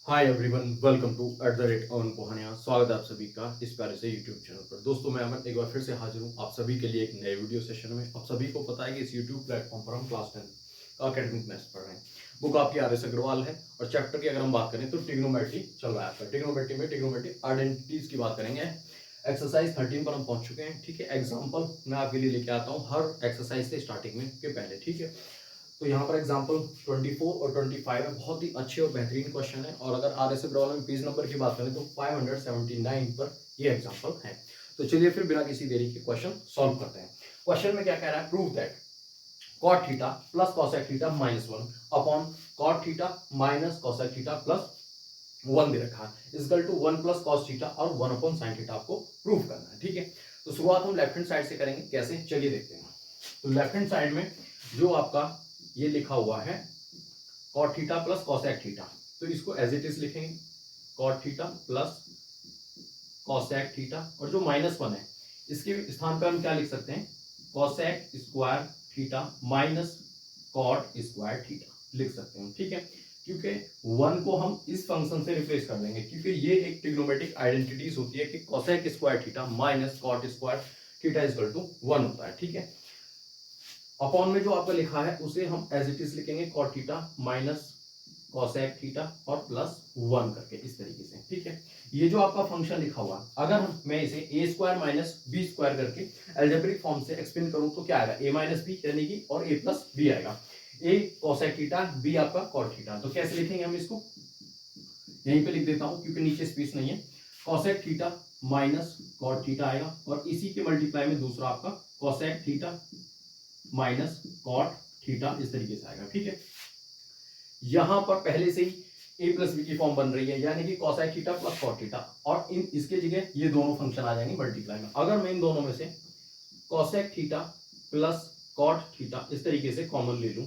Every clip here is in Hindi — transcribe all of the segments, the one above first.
हाय एवरीवन, वेलकम टू @ऑन पोहानिया। स्वागत है आप सभी का इस प्यारे से यूट्यूब चैनल पर। दोस्तों, मैं अमन एक बार फिर से हाजिर हूँ आप सभी के लिए एक नए वीडियो सेशन में। आप सभी को पता है कि इस यूट्यूब प्लेटफॉर्म पर हम क्लास 10 का अकेडमिक मैथ्स पढ़ रहे हैं। बुक आपकी RS अग्रवाल है और चैप्टर की अगर हम बात करें तो ट्रिग्नोमेट्री चल रहा है आपका। ट्रिग्नोमेट्री में ट्रिग्नोमेट्री आइडेंटिटीज की बात करेंगे। एक्सरसाइज 13 पर हम पहुंच चुके हैं। ठीक है, एग्जाम्पल मैं आपके लिए लेके आता हूँ हर एक्सरसाइज से स्टार्टिंग में के पहले। ठीक है, तो यहाँ पर एग्जाम्पल 24 और 25 है, बहुत ही अच्छे और बेहतरीन क्वेश्चन है। और अगर RS अग्रवाल में पेज नंबर की बात करें तो 579 पर ये एग्जाम्पल है। तो चलिए फिर बिना किसी देरी के क्वेश्चन सॉल्व करते हैं। क्वेश्चन में क्या कह रहा है? Prove that cot theta plus cosec theta -1 upon cot theta minus cosec theta plus 1 दे रखा है equal to 1 plus cos theta और 1 अपॉन sin थीटा आपको प्रूव करना है। ठीक है, तो शुरुआत हम लेफ्ट हैंड साइड से करेंगे। कैसे, चलिए देखते हैं। तो लेफ्ट हैंड साइड में जो आपका ये लिखा हुआ है cot theta plus cosec theta, तो इसको एज इट इज लिखेंगे cot theta plus cosec theta, और जो -1 है इसके स्थान पर हम क्या लिख सकते हैं? cosec square theta minus cot square theta लिख सकते हैं। ठीक है, क्योंकि 1 को हम इस फंक्शन से रिप्लेस कर देंगे, क्योंकि ये एक ट्रिग्नोमेट्रिक आइडेंटिटीज होती है कि cosec square theta minus cot square theta equal to 1 होता है। ठीक है, अपॉन में जो आपका लिखा है उसे हम एज इट इज लिखेंगे cot theta minus cosec theta और प्लस 1 करके इस तरीके से। ठीक है, ये जो आपका फंक्शन लिखा हुआ, अगर मैं इसे a square minus B square करके एल्जेब्रिक फॉर्म से एक्सप्लेन करूं तो क्या आएगा? a माइनस बी यानी कि और a प्लस बी आएगा। a cosec थीटा, b आपका cot थीटा। तो कैसे लिखेंगे हम इसको? यहीं पे लिख देता हूं क्योंकि नीचे स्पेस नहीं है। cosec theta minus cot theta आएगा और इसी के मल्टीप्लाई में दूसरा आपका cosec theta minus cot theta इस तरीके से आएगा। ठीक है, यहां पर पहले से ही a प्लस बी की फॉर्म बन रही है, यानी कि cosec theta plus cot theta, और इन इसके जगह ये दोनों फंक्शन आ जाएंगे मल्टीप्लाई में। अगर मैं इन दोनों में से cosec theta plus cot theta इस तरीके से कॉमन ले लूं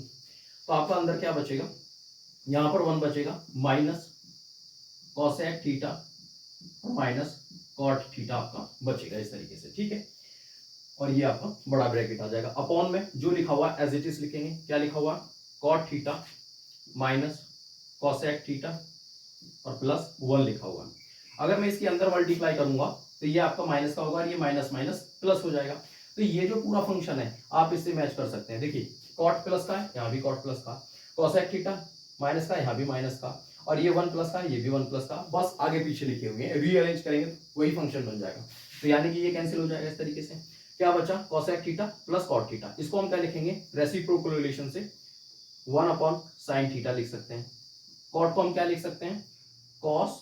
तो आपका अंदर क्या बचेगा? यहां पर 1 बचेगा माइनस cosec थीटा और माइनस cot थीटा आपका बचेगा इस तरीके से। ठीक है, और ये आपका बड़ा ब्रैकेट आ जाएगा। अपॉन में जो लिखा हुआ एज इट इज लिखेंगे। क्या लिखा हुआ? cot theta minus cosec theta और प्लस 1 लिखा हुआ। अगर मैं इसके अंदर मल्टीप्लाई करूंगा तो ये आपका माइनस का होगा और ये माइनस माइनस प्लस हो जाएगा। तो ये जो पूरा फंक्शन है आप इससे मैच कर सकते हैं। देखिए, cot प्लस का है, यहाँ भी cot प्लस का, cosec थीटा माइनस का, यहाँ भी माइनस का, और ये 1 प्लस का, ये भी 1 प्लस का, बस आगे पीछे लिखे हुए हैं। रीअरेंज करेंगे तो वही फंक्शन बन जाएगा। तो यानी कि ये कैंसिल हो जाएगा इस तरीके से। क्या बचा? cosec theta plus cot theta. इसको हम क्या लिखेंगे? रेसिप्रोकल रिलेशन से 1 अपॉन साइन थीटा लिख सकते हैं। कॉट को हम क्या लिख सकते हैं? Cos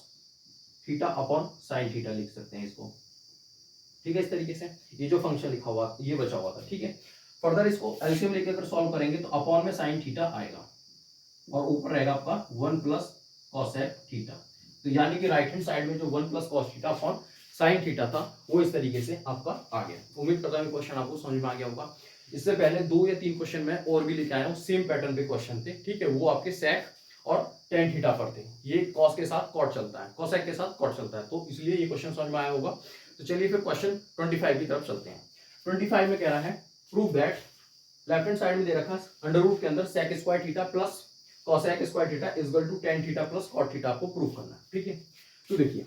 theta upon sine theta लिख सकते हैं इसको। ठीक है, इस तरीके से ये जो फंक्शन लिखा हुआ ये बचा हुआ था। ठीक है, फर्दर इसको एलसीएम लेकर अगर सॉल्व करेंगे तो अपॉन में साइन थीटा आएगा और ऊपर रहेगा आपका 1 प्लस कॉसेक थीटा। तो यानी कि राइट हैंड साइड में जो 1 plus cos theta upon sine theta था वो इस तरीके से आपका आ गया। उम्मीद करता हूं क्वेश्चन आपको समझ में आ गया होगा। इससे पहले 2 या 3 क्वेश्चन मैं और भी लेके आया हूं, सेम पैटर्न पे क्वेश्चन थे। ठीक है, वो आपके सेक और टेन थीटा पर थे। ये कॉस के साथ कॉट चलता है, कॉसेक के साथ कॉट चलता है, तो इसलिए ये क्वेश्चन समझ में आया होगा। तो चलिए फिर क्वेश्चन 25 की तरफ चलते हैं। 25 में कह रहा है prove that, left hand side में दे रखा है अंडर रूट के अंदर sec square theta plus cosec square theta equal to tan theta plus cot theta आपको प्रूव करना है। ठीक है, तो देखिए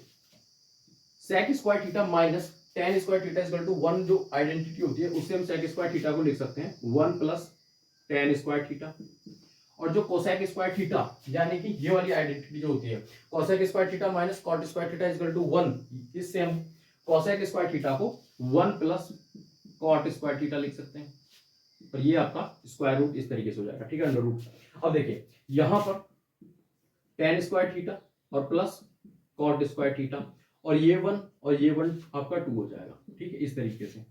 sec square theta minus tan square theta equal to 1 जो आइडेंटिटी होती है उससे हम sec स्क्वायर थीटा को लिख सकते हैं 1 प्लस tan स्क्वायर थीटा, और जो cosec स्क्वायर थीटा यानी कि ये वाली आइडेंटिटी जो होती है cosec square theta minus cot square theta equal to 1, इससे हम cosec स्क्वायर थीटा को 1 प्लस cot स्क्वायर थीटा लिख सकते हैं। और ये आपका स्क्वायर रूट इस तरीके से हो जाएगा। ठीक है, अंडर रूट। अब देखिए यहां पर tan स्क्वायर थीटा और प्लस cot स्क्वायर थीटा, और ये 1 और ये 1 आपका 2 हो जाएगा। ठीक है, इस तरीके से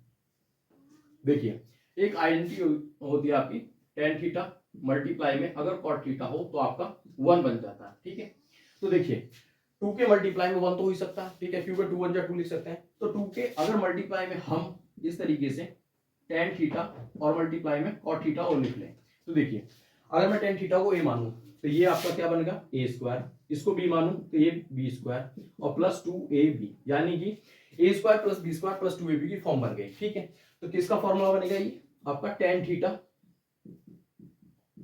देखिए एक आइडेंटिटी होती है आपकी tan थीटा मल्टीप्लाई में अगर cot थीटा हो तो आपका 1 बन जाता है। ठीक है, तो देखिए 2 के मल्टीप्लाई में 1 तो हो ही सकता है। ठीक है, क्योंकि 2 1 2 लिख सकते हैं, तो 2 के अगर मल्टीप्लाई में हम इस तरीके से tan थीटा और मल्टीप्लाई में cot थीटा और लिख लें तो देखिए अगर मैं tan थीटा को a मानूं तो ये आपका क्या बनेगा a स्क्वायर, इसको b मानूं तो ये b स्क्वायर और प्लस 2ab, यानी कि a square plus b square plus 2ab की फॉर्म बन गई। ठीक है, तो किसका फॉर्मूला बनेगा? ये आपका tan theta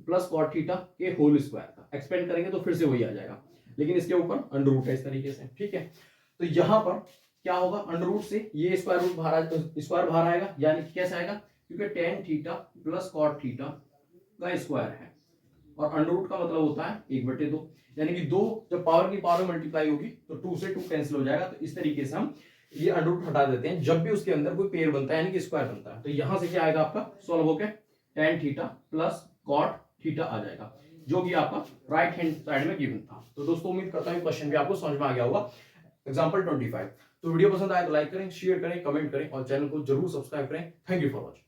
plus cot theta के होल स्क्वायर का। एक्सपेंड करेंगे तो फिर से वही आ जाएगा लेकिन इसके ऊपर अंडर रूट है इस तरीके से, ठीक है। तो यहां पर क्या होगा, अंडर रूट से ये स्क्वायर रूट बाहर आएगा, यानी कैसे आएगा, क्योंकि tan theta plus cot theta का स्क्वायर है, और अंडर रूट का मतलब होता है 1/2, यानी कि 2 जब पावर की पावर में मल्टीप्लाई होगी तो 2 से 2 कैंसिल हो जाएगा। तो इस तरीके से हम ये अंडर रूट हटा देते हैं जब भी उसके अंदर कोई पेयर बनता है, यानी कि स्क्वायर बनता है। तो यहां से क्या आएगा आपका सॉल्व होके ten theta plus cot theta आ जाएगा, जो कि आपका राइट हैंड साइड में गिवन था। तो दोस्तों उम्मीद करता हूं क्वेश्चन भी आपको समझ में आ गया होगा। एग्जांपल 25। तो वीडियो पसंद आए तो लाइक करें, शेयर करें, कमेंट करें और चैनल को जरूर सब्सक्राइब करें। Thank you for watching.